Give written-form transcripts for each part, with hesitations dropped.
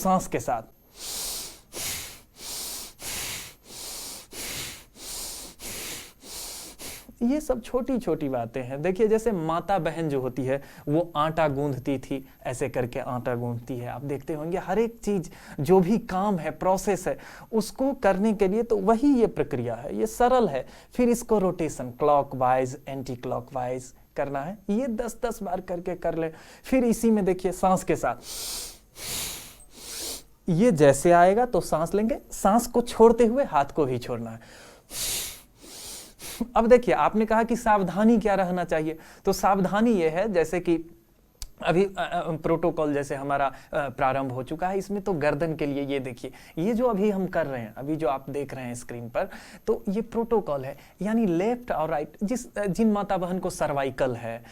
सांस के साथ। ये सब छोटी छोटी बातें हैं। देखिए जैसे माता बहन जो होती है वो आटा गूंथती थी, ऐसे करके आटा गूंथती है। आप देखते होंगे हर एक चीज जो भी काम है, प्रोसेस है, उसको करने के लिए तो वही ये प्रक्रिया है, ये सरल है। फिर इसको रोटेशन क्लॉकवाइज एंटी क्लॉकवाइज करना है, ये 10-10 बार करके कर ले। फिर इसी में देखिए सांस के साथ, ये जैसे आएगा तो सांस लेंगे, सांस को छोड़ते हुए हाथ को भी छोड़ना है। अब देखिए आपने कहा कि सावधानी क्या रहना चाहिए, तो सावधानी ये है जैसे कि अभी प्रोटोकॉल जैसे हमारा प्रारंभ हो चुका है, इसमें तो गर्दन के लिए ये देखिए, ये जो अभी हम कर रहे हैं, अभी जो आप देख रहे हैं स्क्रीन पर, तो ये प्रोटोकॉल है, यानी लेफ्ट और राइट। जिन माता बहन को सर्वाइकल है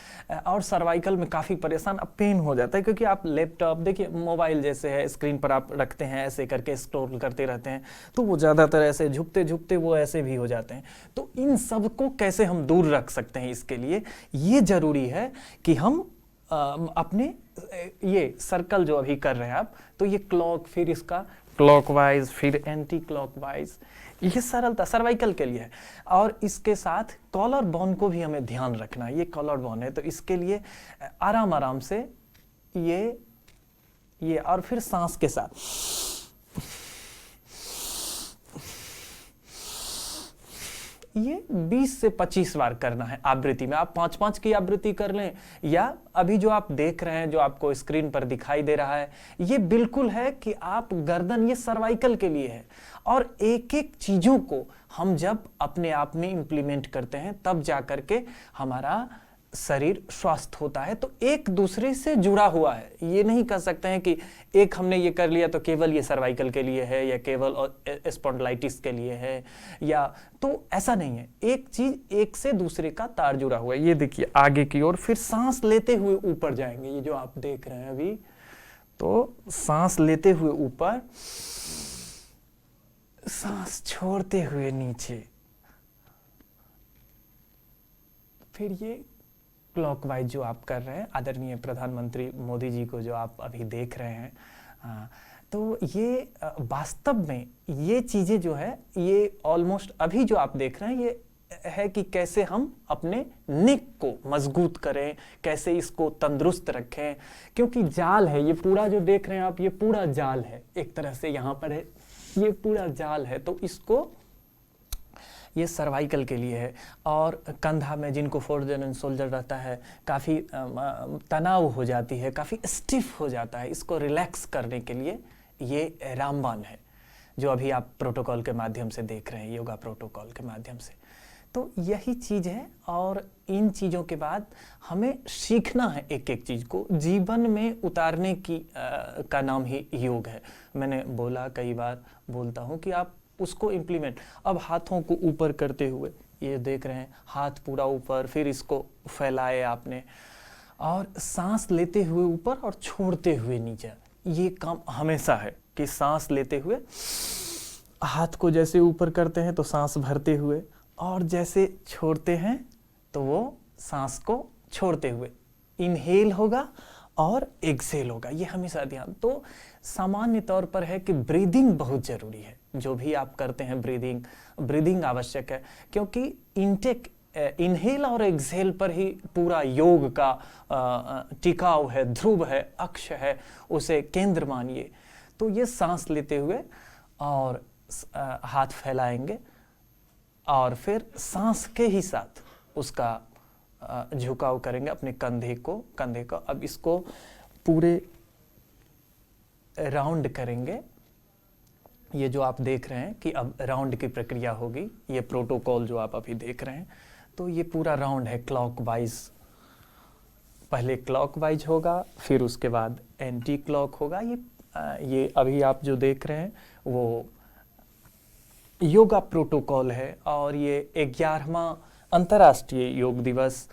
और सर्वाइकल में काफ़ी परेशान, अब पेन हो जाता है, क्योंकि आप लैपटॉप देखिए, मोबाइल जैसे है, स्क्रीन पर आप रखते हैं, ऐसे करके स्क्रॉल करते रहते हैं, तो वो ज़्यादातर ऐसे झुकते झुकते वो ऐसे भी हो जाते हैं। तो इन सब को कैसे हम दूर रख सकते हैं, इसके लिए ये ज़रूरी है कि हम अपने ये सर्कल जो अभी कर रहे हैं आप, तो ये क्लॉक, फिर इसका क्लॉकवाइज, फिर एंटी क्लॉकवाइज, ये सरलता सर्वाइकल के लिए है। और इसके साथ कॉलर बोन को भी हमें ध्यान रखना है, ये कॉलर बोन है, तो इसके लिए आराम आराम से ये और फिर सांस के साथ ये 20 से 25 बार करना है आवृत्ति में। आप 5-5 की आवृत्ति कर लें, या अभी जो आप देख रहे हैं, जो आपको स्क्रीन पर दिखाई दे रहा है, ये बिल्कुल है कि आप गर्दन, ये सर्वाइकल के लिए है। और एक एक चीजों को हम जब अपने आप में इंप्लीमेंट करते हैं, तब जा करके हमारा शरीर स्वस्थ होता है। तो एक दूसरे से जुड़ा हुआ है, ये नहीं कह सकते हैं कि एक हमने ये कर लिया तो केवल ये सर्वाइकल के लिए है, या केवल स्पॉन्डिलाइटिस के लिए है, या तो ऐसा नहीं है। एक चीज एक से दूसरे का तार जुड़ा हुआ है। ये देखिए आगे की ओर, फिर सांस लेते हुए ऊपर जाएंगे, ये जो आप देख रहे हैं अभी, तो सांस लेते हुए ऊपर, सांस छोड़ते हुए नीचे, फिर ये क्लॉकवाइज जो आप कर रहे हैं, आदरणीय प्रधानमंत्री मोदी जी को जो आप अभी देख रहे हैं, तो ये वास्तव में ये चीज़ें जो है, ये ऑलमोस्ट अभी जो आप देख रहे हैं, ये है कि कैसे हम अपने नेक को मजबूत करें, कैसे इसको तंदुरुस्त रखें। क्योंकि जाल है ये पूरा जो देख रहे हैं आप, ये पूरा जाल है, एक तरह से यहाँ पर है, ये पूरा जाल है। तो इसको, ये सर्वाइकल के लिए है। और कंधा में जिनको फोल्डर एंड शोल्डर रहता है, काफ़ी तनाव हो जाती है, काफ़ी स्टिफ हो जाता है, इसको रिलैक्स करने के लिए ये रामबाण है, जो अभी आप प्रोटोकॉल के माध्यम से देख रहे हैं, योगा प्रोटोकॉल के माध्यम से। तो यही चीज़ है। और इन चीज़ों के बाद हमें सीखना है, एक एक चीज़ को जीवन में उतारने की का नाम ही योग है। मैंने बोला, कई बार बोलता हूँ कि आप उसको इम्प्लीमेंट, अब हाथों को ऊपर करते हुए, ये देख रहे हैं, हाथ पूरा ऊपर, फिर इसको फैलाए आपने, और सांस लेते हुए ऊपर और छोड़ते हुए नीचे। ये काम हमेशा है कि सांस लेते हुए हाथ को जैसे ऊपर करते हैं तो सांस भरते हुए, और जैसे छोड़ते हैं तो वो सांस को छोड़ते हुए इनहेल होगा और एक्सेल होगा, ये हमेशा ध्यान। तो सामान्य तौर पर है कि ब्रीदिंग बहुत जरूरी है, जो भी आप करते हैं ब्रीदिंग आवश्यक है, क्योंकि इनटेक, इनहेल और एक्सहेल पर ही पूरा योग का टिकाव है, ध्रुव है, अक्ष है, उसे केंद्र मानिए। तो ये सांस लेते हुए और हाथ फैलाएंगे, और फिर सांस के ही साथ उसका झुकाव करेंगे अपने कंधे को। अब इसको पूरे राउंड करेंगे, ये जो आप देख रहे हैं कि अब राउंड की प्रक्रिया होगी, ये प्रोटोकॉल जो आप अभी देख रहे हैं, तो ये पूरा राउंड है क्लॉकवाइज। पहले क्लॉकवाइज होगा, फिर उसके बाद एंटी क्लॉक होगा। ये अभी आप जो देख रहे हैं वो योगा प्रोटोकॉल है, और ये 11वां अंतर्राष्ट्रीय योग दिवस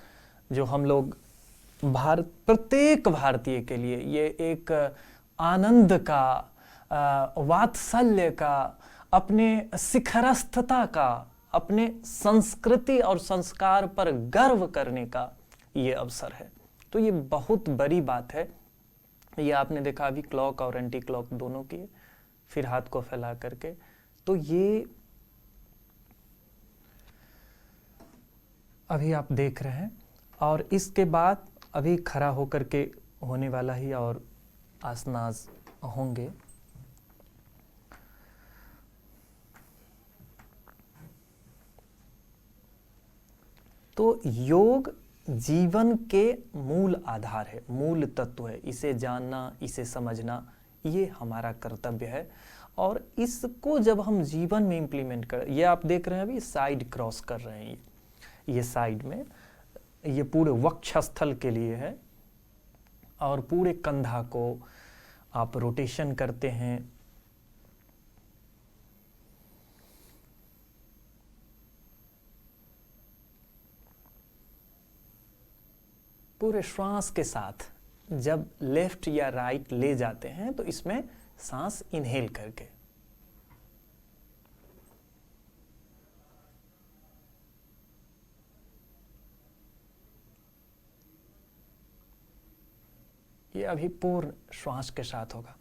जो हम लोग प्रत्येक भारतीय के लिए ये एक आनंद का, वात्सल्य का, अपने शिखरस्थता का, अपने संस्कृति और संस्कार पर गर्व करने का ये अवसर है। तो ये बहुत बड़ी बात है ये आपने देखा अभी क्लॉक और एंटी क्लॉक दोनों किए, फिर हाथ को फैला करके। तो ये अभी आप देख रहे हैं, और इसके बाद अभी खड़ा होकर के होने वाला ही और आसनास होंगे। तो योग जीवन के मूल आधार है, मूल तत्व है। इसे जानना, इसे समझना, ये हमारा कर्तव्य है। और इसको जब हम जीवन में इम्प्लीमेंट कर, ये आप देख रहे हैं अभी साइड क्रॉस कर रहे हैं, ये साइड में, ये पूरे वक्षस्थल के लिए है, और पूरे कंधा को आप रोटेशन करते हैं। पूरे श्वास के साथ जब लेफ्ट या राइट ले जाते हैं तो इसमें सांस इनहेल करके, ये अभी पूर्ण श्वास के साथ होगा।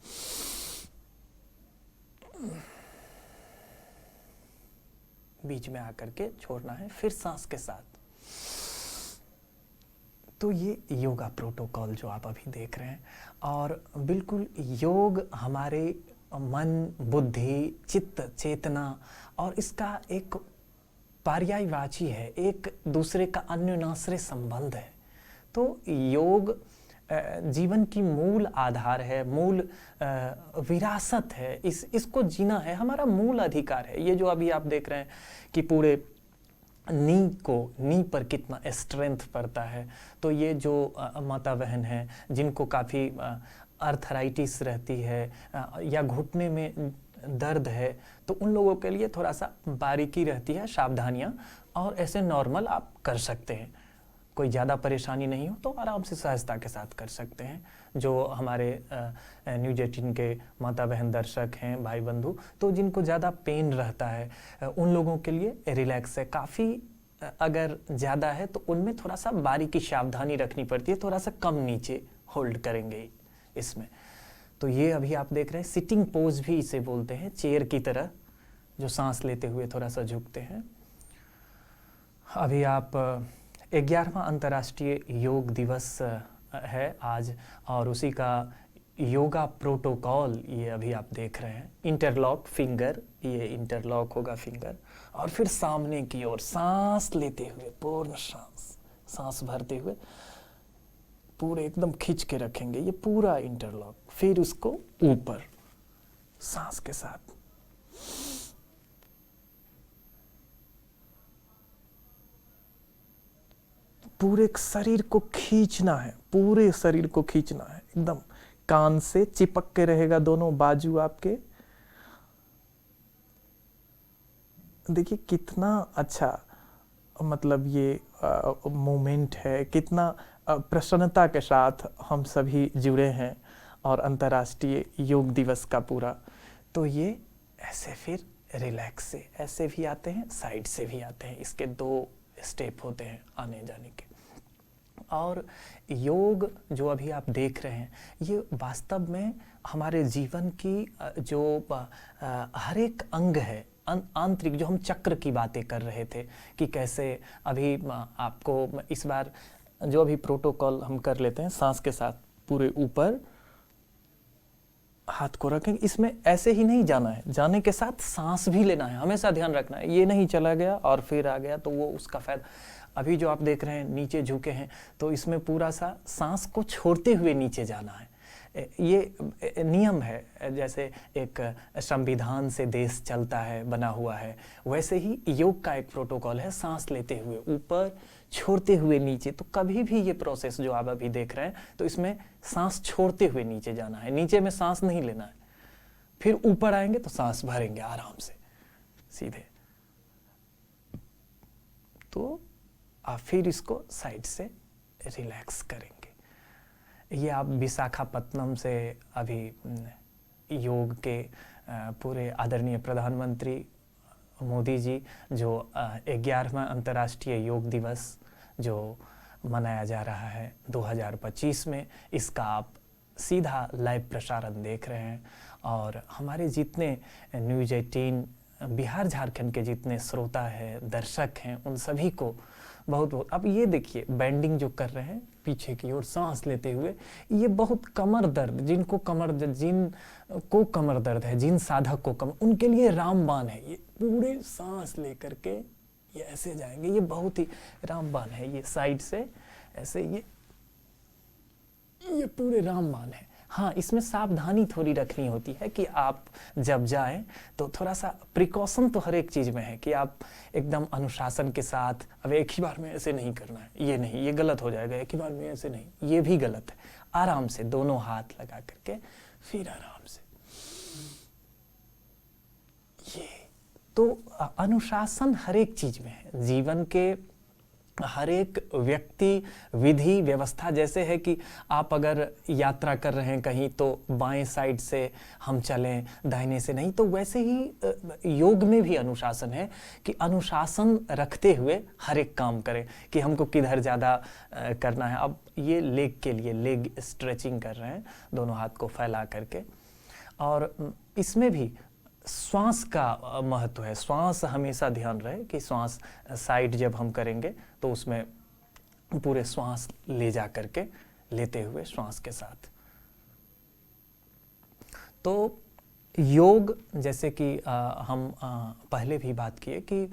बीच में आकर के छोड़ना है, फिर सांस के साथ। तो ये योगा प्रोटोकॉल जो आप अभी देख रहे हैं, और बिल्कुल योग हमारे मन, बुद्धि, चित्त, चेतना और इसका एक पर्यायवाची है, एक दूसरे का अन्योन्याश्रय संबंध है। तो योग जीवन की मूल आधार है, मूल विरासत है, इसको जीना है, हमारा मूल अधिकार है। ये जो अभी आप देख रहे हैं कि पूरे नी पर कितना स्ट्रेंथ पड़ता है। तो ये जो माता बहन हैं जिनको काफ़ी अर्थराइटिस रहती है या घुटने में दर्द है, तो उन लोगों के लिए थोड़ा सा बारीकी रहती है, सावधानियाँ, और ऐसे नॉर्मल आप कर सकते हैं। कोई ज़्यादा परेशानी नहीं हो तो आराम से सहजता के साथ कर सकते हैं। जो हमारे न्यूज़ 18 के माता बहन दर्शक हैं, भाई बंधु, तो जिनको ज़्यादा पेन रहता है उन लोगों के लिए रिलैक्स है। काफ़ी अगर ज़्यादा है तो उनमें थोड़ा सा बारीकी सावधानी रखनी पड़ती है, थोड़ा सा कम नीचे होल्ड करेंगे इसमें। तो ये अभी आप देख रहे हैं सिटिंग पोज भी इसे बोलते हैं, चेयर की तरह, जो सांस लेते हुए थोड़ा सा झुकते हैं। अभी आप 11वां अंतर्राष्ट्रीय योग दिवस है आज, और उसी का योगा प्रोटोकॉल ये अभी आप देख रहे हैं। इंटरलॉक फिंगर, ये इंटरलॉक होगा फिंगर, और फिर सामने की ओर सांस लेते हुए, पूर्ण सांस भरते हुए पूरे एकदम खींच के रखेंगे, ये पूरा इंटरलॉक। फिर उसको ऊपर सांस के साथ, पूरे शरीर को खींचना है, पूरे शरीर को खींचना है, एकदम कान से चिपक के रहेगा दोनों बाजू आपके। देखिए कितना अच्छा मतलब ये मोमेंट है, कितना प्रसन्नता के साथ हम सभी जुड़े हैं, और अंतर्राष्ट्रीय योग दिवस का पूरा। तो ये ऐसे फिर रिलैक्स से ऐसे भी आते हैं, साइड से भी आते हैं, इसके 2 स्टेप होते हैं आने जाने के। और योग जो अभी आप देख रहे हैं, ये वास्तव में हमारे जीवन की जो हर एक अंग है, आंतरिक, जो हम चक्र की बातें कर रहे थे कि कैसे, अभी आपको इस बार जो अभी प्रोटोकॉल हम कर लेते हैं, सांस के साथ पूरे ऊपर हाथ को रखेंगे। इसमें ऐसे ही नहीं जाना है, जाने के साथ सांस भी लेना है, हमेशा ध्यान रखना है। ये नहीं चला गया और फिर आ गया तो वो उसका फायदा। अभी जो आप देख रहे हैं नीचे झुके हैं, तो इसमें पूरा सा सांस को छोड़ते हुए नीचे जाना है। ये नियम है, जैसे एक संविधान से देश चलता है, बना हुआ है, वैसे ही योग का एक प्रोटोकॉल है, सांस लेते हुए ऊपर, छोड़ते हुए नीचे। तो कभी भी ये प्रोसेस जो आप अभी देख रहे हैं, तो इसमें सांस छोड़ते हुए नीचे जाना है, नीचे में सांस नहीं लेना है। फिर ऊपर आएंगे तो सांस भरेंगे आराम से सीधे। तो आप फिर इसको साइड से रिलैक्स करेंगे। ये आप विशाखापत्तनम से अभी योग के पूरे आदरणीय प्रधानमंत्री मोदी जी जो 11वां अंतर्राष्ट्रीय योग दिवस जो मनाया जा रहा है 2025 में, इसका आप सीधा लाइव प्रसारण देख रहे हैं। और हमारे जितने न्यूज़ 18 बिहार झारखंड के जितने श्रोता हैं, दर्शक हैं, उन सभी को बहुत बहुत। अब ये देखिए बैंडिंग जो कर रहे हैं पीछे की ओर सांस लेते हुए, ये बहुत कमर दर्द, जिनको कमर दर्द है, जिन साधक को उनके लिए रामबाण है। ये पूरे सांस लेकर के ये ऐसे जाएंगे, ये बहुत ही रामबाण है। ये साइड से ऐसे ये पूरे रामबाण है। हाँ, इसमें सावधानी थोड़ी रखनी होती है कि आप जब जाएं तो थोड़ा सा प्रिकॉशन तो हर एक चीज़ में है कि आप एकदम अनुशासन के साथ, अब एक ही बार में ऐसे नहीं करना है, ये नहीं, ये गलत हो जाएगा, एक ही बार में ऐसे नहीं, ये भी गलत है। आराम से दोनों हाथ लगा करके फिर आराम से। ये तो अनुशासन हर एक चीज़ में है। जीवन के हर एक व्यक्ति विधि व्यवस्था, जैसे है कि आप अगर यात्रा कर रहे हैं कहीं तो बाएं साइड से हम चलें, दाहिने से नहीं, तो वैसे ही योग में भी अनुशासन है कि अनुशासन रखते हुए हर एक काम करें कि हमको किधर ज़्यादा करना है। अब ये लेग के लिए लेग स्ट्रेचिंग कर रहे हैं, दोनों हाथ को फैला करके। और इसमें भी श्वास का महत्व है। श्वास हमेशा ध्यान रहे कि श्वास साइड जब हम करेंगे तो उसमें पूरे श्वास ले जा करके लेते हुए श्वास के साथ। तो योग, जैसे कि हम पहले भी बात किए कि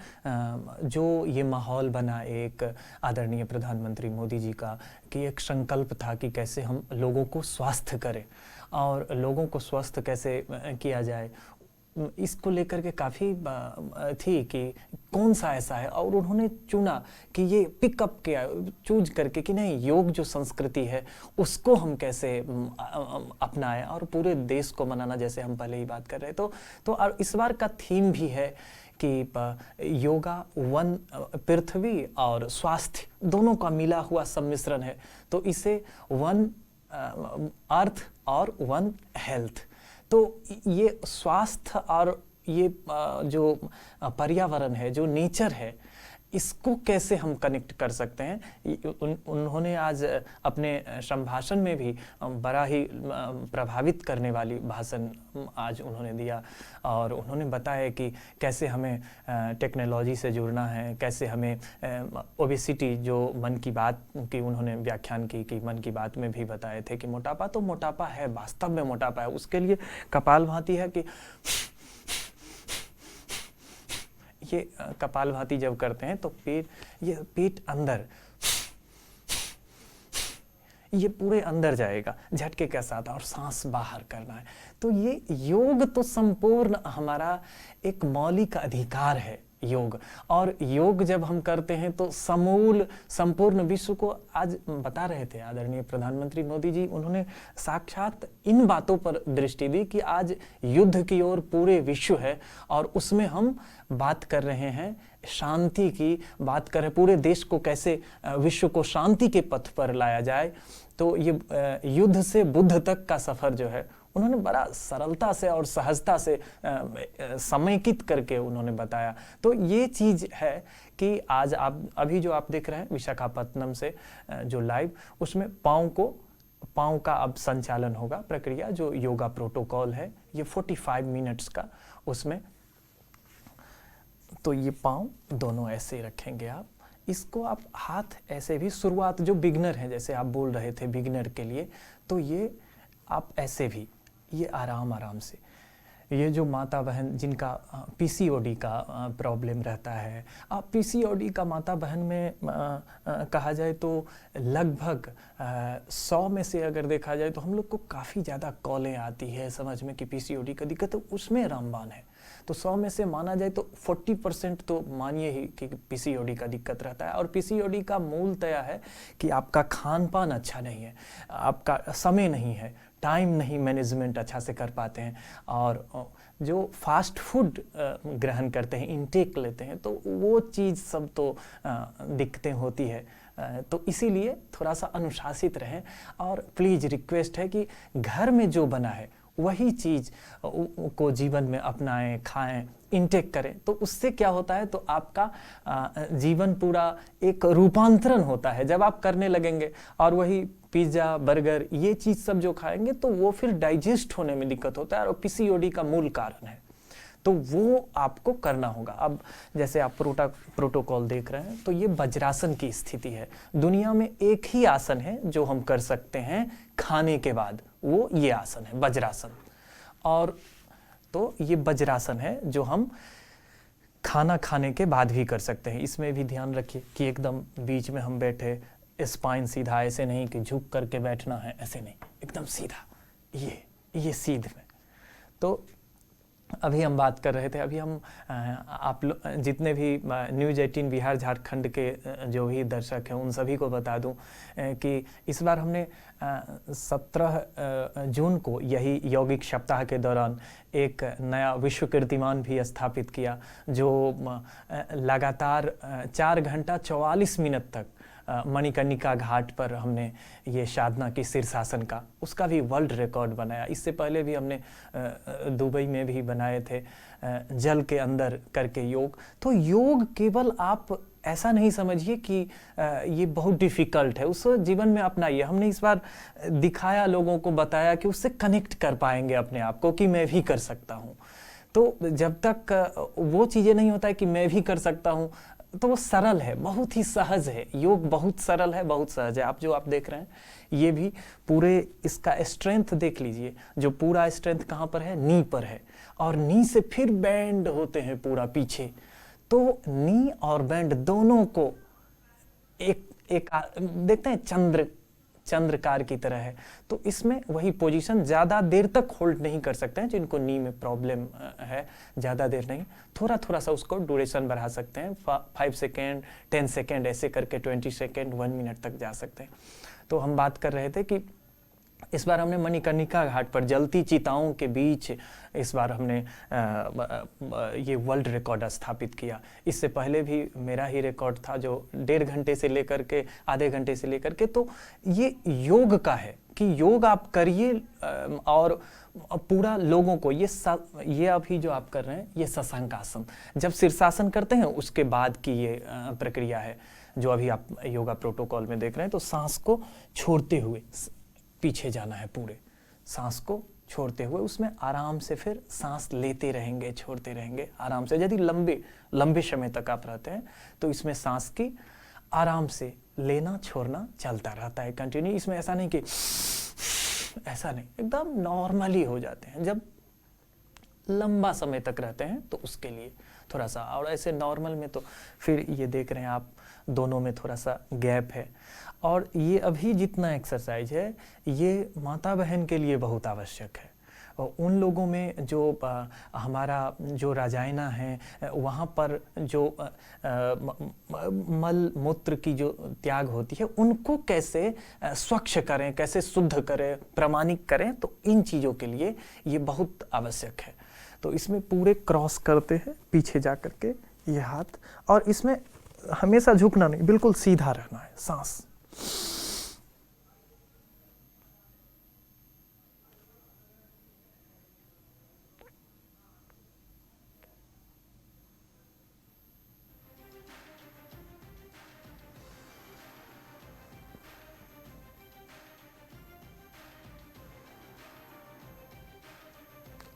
जो ये माहौल बना एक आदरणीय प्रधानमंत्री मोदी जी का, कि एक संकल्प था कि कैसे हम लोगों को स्वस्थ करें और लोगों को स्वस्थ कैसे किया जाए, इसको लेकर के काफ़ी थी कि कौन सा ऐसा है। और उन्होंने चुना कि ये पिकअप किया, चूज करके कि नहीं, योग जो संस्कृति है उसको हम कैसे अपनाएं और पूरे देश को मनाना, जैसे हम पहले ही बात कर रहे। तो और इस बार का थीम भी है कि योगा वन पृथ्वी और स्वास्थ्य दोनों का मिला हुआ सम्मिश्रण है। तो इसे वन अर्थ और वन हेल्थ, तो ये स्वास्थ्य और ये जो पर्यावरण है, जो नेचर है, इसको कैसे हम कनेक्ट कर सकते हैं। उन्होंने आज अपने संभाषण में भी बड़ा ही प्रभावित करने वाली भाषण आज उन्होंने दिया। और उन्होंने बताया कि कैसे हमें टेक्नोलॉजी से जुड़ना है, कैसे हमें ओबेसिटी, जो मन की बात की उन्होंने व्याख्यान की कि मन की बात में भी बताए थे कि मोटापा तो मोटापा है, वास्तव में मोटापा है, उसके लिए कपालभाति है कि ये कपालभाति जब करते हैं तो पेट अंदर, ये पूरे अंदर जाएगा झटके के साथ, और सांस बाहर करना है। तो ये योग तो संपूर्ण हमारा एक मौलिक अधिकार है योग। और योग जब हम करते हैं तो समूल संपूर्ण विश्व को, आज बता रहे थे आदरणीय प्रधानमंत्री मोदी जी, उन्होंने साक्षात इन बातों पर दृष्टि दी कि आज युद्ध की ओर पूरे विश्व है और उसमें हम बात कर रहे हैं शांति की, बात कर रहे हैं पूरे देश को कैसे विश्व को शांति के पथ पर लाया जाए। तो ये युद्ध से बुद्ध तक का सफर जो है उन्होंने बड़ा सरलता से और सहजता से समेकित करके उन्होंने बताया। तो ये चीज़ है कि आज आप अभी जो आप देख रहे हैं विशाखापत्तनम से जो लाइव, उसमें पाँव का अब संचालन होगा, प्रक्रिया जो योगा प्रोटोकॉल है ये 45 मिनट्स का, उसमें तो ये पाँव दोनों ऐसे रखेंगे आप, इसको आप हाथ ऐसे भी, शुरुआत जो बिगनर है, जैसे आप बोल रहे थे बिगनर के लिए, तो ये आप ऐसे भी, ये आराम से, ये जो माता बहन जिनका पीसीओडी का प्रॉब्लम रहता है, आप पीसीओडी का माता बहन में कहा जाए तो लगभग 100 में से अगर देखा जाए तो हम लोग को काफ़ी ज़्यादा कॉलें आती है समझ में कि पीसीओडी का दिक्कत है, उसमें रामबाण है। तो 100 में से माना जाए तो 40% तो मानिए ही कि पीसीओडी का दिक्कत रहता है। और पीसीओडी का मूलतया है कि आपका खान पान अच्छा नहीं है, आपका समय नहीं है, टाइम नहीं मैनेजमेंट अच्छा से कर पाते हैं, और जो फास्ट फूड ग्रहण करते हैं, इनटेक लेते हैं, तो वो चीज़ सब तो दिक्कतें होती है। तो इसीलिए थोड़ा सा अनुशासित रहें और प्लीज़ रिक्वेस्ट है कि घर में जो बना है वही चीज़ को जीवन में अपनाएं, खाएं, इनटेक करें। तो उससे क्या होता है, तो आपका जीवन पूरा एक रूपांतरण होता है जब आप करने लगेंगे। और वही पिज्ज़ा बर्गर ये चीज़ सब जो खाएंगे तो वो फिर डाइजेस्ट होने में दिक्कत होता है और पीसीओडी का मूल कारण है। तो वो आपको करना होगा। अब जैसे आप प्रोटोकॉल देख रहे हैं तो ये वज्रासन की स्थिति है। दुनिया में एक ही आसन है जो हम कर सकते हैं खाने के बाद, वो ये आसन है वज्रासन। और तो ये वज्रासन है जो हम खाना खाने के बाद भी कर सकते हैं। इसमें भी ध्यान रखिए कि एकदम बीच में हम बैठे, स्पाइन सीधा, ऐसे नहीं कि झुक करके बैठना है, ऐसे नहीं, एकदम सीधा, ये सीध में। तो अभी हम बात कर रहे थे, अभी हम आप जितने भी न्यूज़ 18 बिहार झारखंड के जो भी दर्शक हैं उन सभी को बता दूं कि इस बार हमने 17 जून को यही यौगिक सप्ताह के दौरान एक नया विश्व कीर्तिमान भी स्थापित किया, जो लगातार 4 घंटा 44 मिनट तक मणिकर्णिका घाट पर हमने ये साधना की शीर्षासन का, उसका भी वर्ल्ड रिकॉर्ड बनाया। इससे पहले भी हमने दुबई में भी बनाए थे जल के अंदर करके योग। तो योग केवल आप ऐसा नहीं समझिए कि ये बहुत डिफ़िकल्ट है, उस जीवन में अपनाइए। हमने इस बार दिखाया, लोगों को बताया कि उससे कनेक्ट कर पाएंगे अपने आप को कि मैं भी कर सकता हूँ। तो जब तक वो चीज़ें नहीं होता है कि मैं भी कर सकता हूँ, तो वो सरल है, बहुत ही सहज है। योग बहुत सरल है, बहुत सहज है। आप देख रहे हैं ये भी पूरे इसका स्ट्रेंथ देख लीजिए, जो पूरा स्ट्रेंथ कहाँ पर है, नी पर है, और नी से फिर बैंड होते हैं पूरा पीछे। तो नी और बैंड दोनों को एक देखते हैं चंद्रकार की तरह है। तो इसमें वही पोजीशन ज़्यादा देर तक होल्ड नहीं कर सकते हैं, जिनको नी में प्रॉब्लम है, ज़्यादा देर नहीं, थोड़ा सा उसको ड्यूरेशन बढ़ा सकते हैं, 5 सेकेंड 10 सेकेंड ऐसे करके 20 सेकेंड 1 मिनट तक जा सकते हैं। तो हम बात कर रहे थे कि इस बार हमने मणिकर्णिका घाट पर जलती चिताओं के बीच इस बार हमने ये वर्ल्ड रिकॉर्ड स्थापित किया। इससे पहले भी मेरा ही रिकॉर्ड था, जो 1.5 घंटे से लेकर के आधे घंटे से लेकर के। तो ये योग का है कि योग आप करिए, और पूरा लोगों को ये अभी जो आप कर रहे हैं ये शशांकासन, जब शीर्षासन करते हैं उसके बाद की ये प्रक्रिया है जो अभी आप योगा प्रोटोकॉल में देख रहे हैं। तो सांस को छोड़ते हुए पीछे जाना है, पूरे सांस को छोड़ते हुए, उसमें आराम से फिर सांस लेते रहेंगे, छोड़ते रहेंगे आराम से। यदि लंबे समय तक आप रहते हैं तो इसमें सांस की आराम से लेना छोड़ना चलता रहता है कंटिन्यू। इसमें ऐसा नहीं कि ऐसा नहीं, एकदम नॉर्मली हो जाते हैं। जब लंबा समय तक रहते हैं तो उसके लिए थोड़ा सा, और ऐसे नॉर्मल में तो फिर ये देख रहे हैं आप दोनों में थोड़ा सा गैप है। और ये अभी जितना एक्सरसाइज है ये माता बहन के लिए बहुत आवश्यक है। और उन लोगों में जो हमारा जो राजायना है, वहाँ पर जो मल मूत्र की जो त्याग होती है, उनको कैसे स्वच्छ करें, कैसे शुद्ध करें, प्रमाणिक करें, तो इन चीज़ों के लिए ये बहुत आवश्यक है। तो इसमें पूरे क्रॉस करते हैं पीछे जा कर के ये हाथ, और इसमें हमेशा झुकना नहीं, बिल्कुल सीधा रहना है सांस।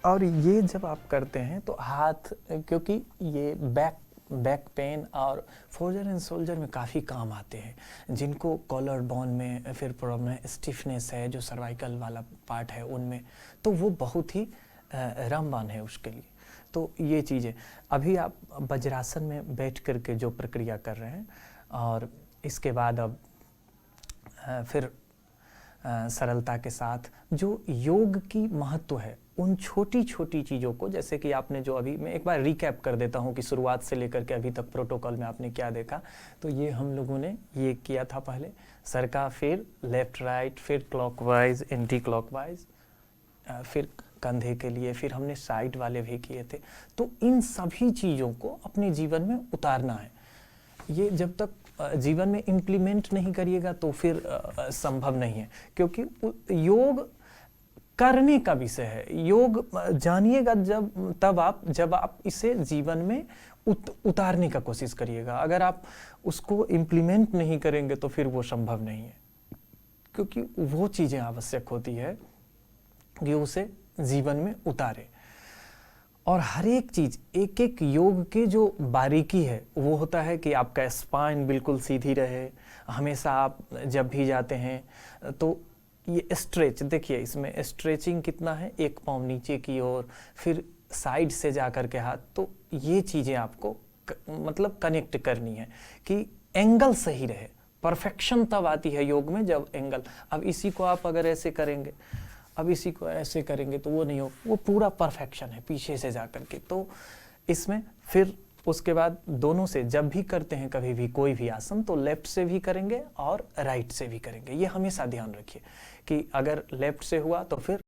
और ये जब आप करते हैं तो हाथ, क्योंकि ये बैक पेन और फोल्जर एंड शोल्डर में काफ़ी काम आते हैं, जिनको कॉलर बोन में फिर प्रॉब्लम है, स्टिफनेस है, जो सर्वाइकल वाला पार्ट है उनमें, तो वो बहुत ही रामबाण है उसके लिए। तो ये चीज़ें अभी आप वज्रासन में बैठ करके जो प्रक्रिया कर रहे हैं, और इसके बाद अब फिर सरलता के साथ जो योग की महत्व है, उन छोटी छोटी चीज़ों को, जैसे कि आपने जो अभी, मैं एक बार रिकैप कर देता हूँ कि शुरुआत से लेकर के अभी तक प्रोटोकॉल में आपने क्या देखा। तो ये हम लोगों ने ये किया था, पहले सर का, फिर लेफ्ट राइट, फिर क्लॉकवाइज एंटी क्लॉकवाइज, फिर कंधे के लिए, फिर हमने साइड वाले भी किए थे। तो इन सभी चीज़ों को अपने जीवन में उतारना है। ये जब तक जीवन में इम्प्लीमेंट नहीं करिएगा तो फिर संभव नहीं है, क्योंकि योग करने का विषय है। योग जानिएगा जब आप इसे जीवन में उतारने का कोशिश करिएगा। अगर आप उसको इम्प्लीमेंट नहीं करेंगे तो फिर वो संभव नहीं है, क्योंकि वो चीज़ें आवश्यक होती है कि उसे जीवन में उतारे। और हर एक चीज़, एक एक योग के जो बारीकी है वो होता है कि आपका स्पाइन बिल्कुल सीधी रहे, हमेशा आप जब भी जाते हैं तो ये स्ट्रेच देखिए, इसमें स्ट्रेचिंग कितना है, एक पाँव नीचे की ओर, फिर साइड से जा कर के हाथ, तो ये चीज़ें आपको मतलब कनेक्ट करनी है कि एंगल सही रहे। परफेक्शन तब आती है योग में जब एंगल, अब इसी को आप अगर ऐसे करेंगे, अब इसी को ऐसे करेंगे तो वो नहीं हो, वो पूरा परफेक्शन है पीछे से जा कर के। तो इसमें फिर उसके बाद दोनों से जब भी करते हैं कभी भी कोई भी आसन, तो लेफ्ट से भी करेंगे और राइट से भी करेंगे। ये हमेशा ध्यान रखिए कि अगर लेफ्ट से हुआ तो फिर